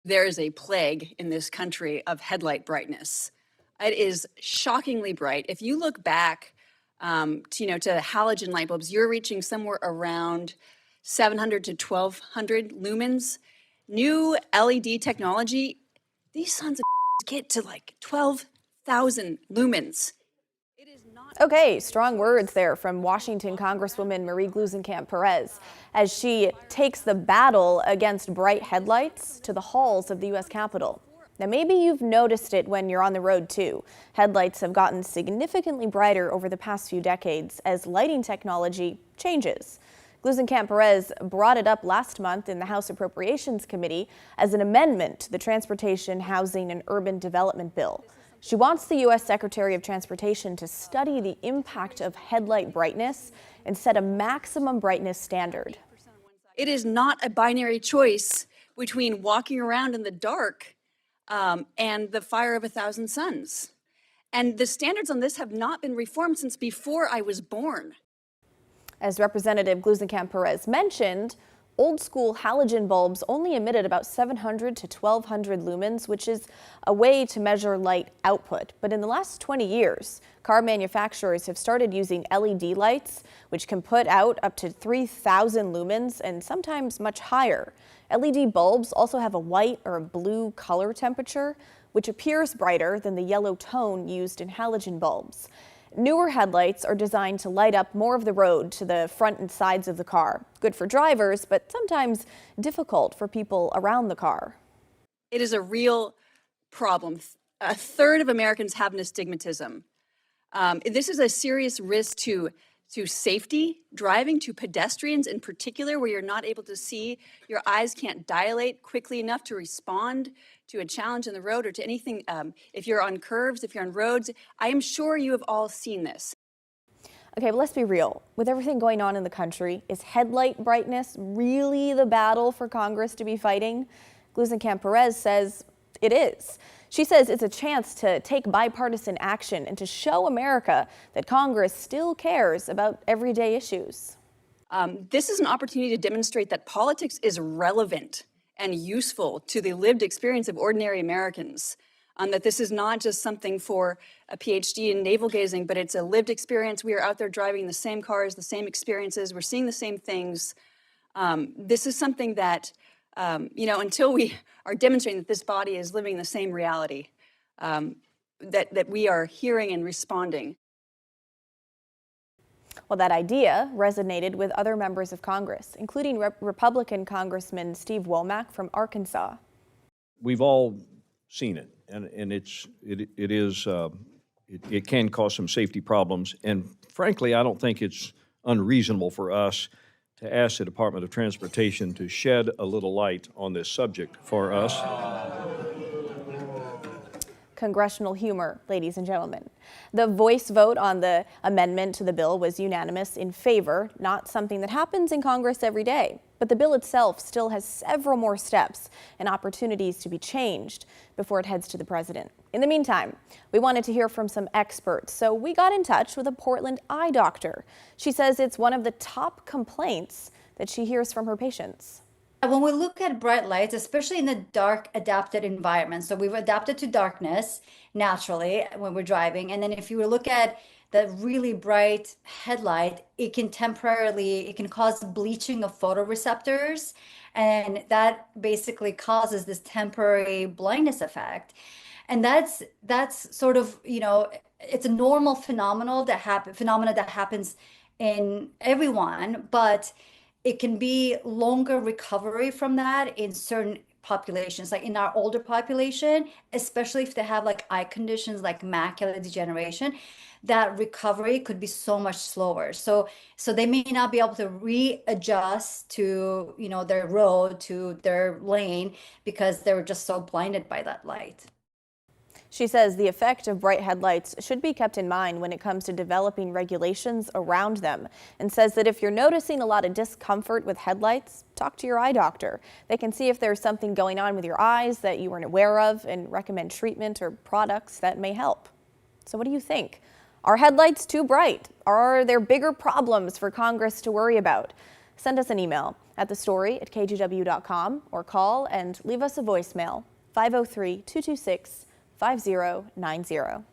There is a plague in this country of headlight brightness. It is shockingly bright. If you look back, to halogen light bulbs, you're reaching somewhere around 700 to 1200 lumens. New LED technology, these sons of get to like 12,000 lumens. It is not Okay, strong words there from Washington Congresswoman Marie Gluesenkamp Perez as she takes the battle against bright headlights to the halls of the U.S. Capitol. Now, maybe you've noticed it when you're on the road, too. Headlights have gotten significantly brighter over the past few decades as lighting technology changes. Gluesenkamp Perez brought it up last month in the House Appropriations Committee as an amendment to the Transportation, Housing, and Urban Development Bill. She wants the U.S. Secretary of Transportation to study the impact of headlight brightness and set a maximum brightness standard. It is not a binary choice between walking around in the dark and the fire of 1,000 suns. And the standards on this have not been reformed since before I was born. As Representative Gluesenkamp Perez mentioned, old school halogen bulbs only emitted about 700 to 1,200 lumens, which is a way to measure light output. But in the last 20 years, car manufacturers have started using LED lights, which can put out up to 3,000 lumens and sometimes much higher. LED bulbs also have a white or a blue color temperature, which appears brighter than the yellow tone used in halogen bulbs. Newer headlights are designed to light up more of the road to the front and sides of the car. Good for drivers, but sometimes difficult for people around the car. It is a real problem. A third of Americans have astigmatism. This is a serious risk to safety driving, to pedestrians in particular, where you're not able to see, your eyes can't dilate quickly enough to respond to a challenge in the road or to anything. If you're on curves, if you're on roads, I am sure you have all seen this. Okay, but let's be real. With everything going on in the country, is headlight brightness really the battle for Congress to be fighting? Gluesenkamp Perez says it is. She says it's a chance to take bipartisan action and to show America that Congress still cares about everyday issues. This is an opportunity to demonstrate that politics is relevant and useful to the lived experience of ordinary Americans. That this is not just something for a PhD in navel gazing, but it's a lived experience. We are out there driving the same cars, the same experiences. We're seeing the same things. This is something that, until we are demonstrating that this body is living the same reality, that we are hearing and responding. Well, that idea resonated with other members of Congress, including Republican Congressman Steve Womack from Arkansas. We've all seen it, and it can cause some safety problems. And frankly, I don't think it's unreasonable for us to ask the Department of Transportation to shed a little light on this subject for us. Congressional humor, ladies and gentlemen. The voice vote on the amendment to the bill was unanimous in favor, not something that happens in Congress every day. But the bill itself still has several more steps and opportunities to be changed before it heads to the president. In the meantime, we wanted to hear from some experts, so we got in touch with a Portland eye doctor. She says it's one of the top complaints that she hears from her patients. When we look at bright lights, especially in the dark adapted environment, so we've adapted to darkness naturally when we're driving. And then if you look at the really bright headlight, it can cause bleaching of photoreceptors. And that basically causes this temporary blindness effect. And that's sort of, it's a normal phenomenon that happens in everyone, but it can be longer recovery from that in certain populations, like in our older population, especially if they have like eye conditions like macular degeneration, that recovery could be so much slower. So they may not be able to readjust to, their road, to their lane, because they were just so blinded by that light. She says the effect of bright headlights should be kept in mind when it comes to developing regulations around them, and says that if you're noticing a lot of discomfort with headlights, talk to your eye doctor. They can see if there's something going on with your eyes that you weren't aware of and recommend treatment or products that may help. So what do you think? Are headlights too bright? Are there bigger problems for Congress to worry about? send us an email at thestory@kgw.com or call and leave us a voicemail 503-226-5090.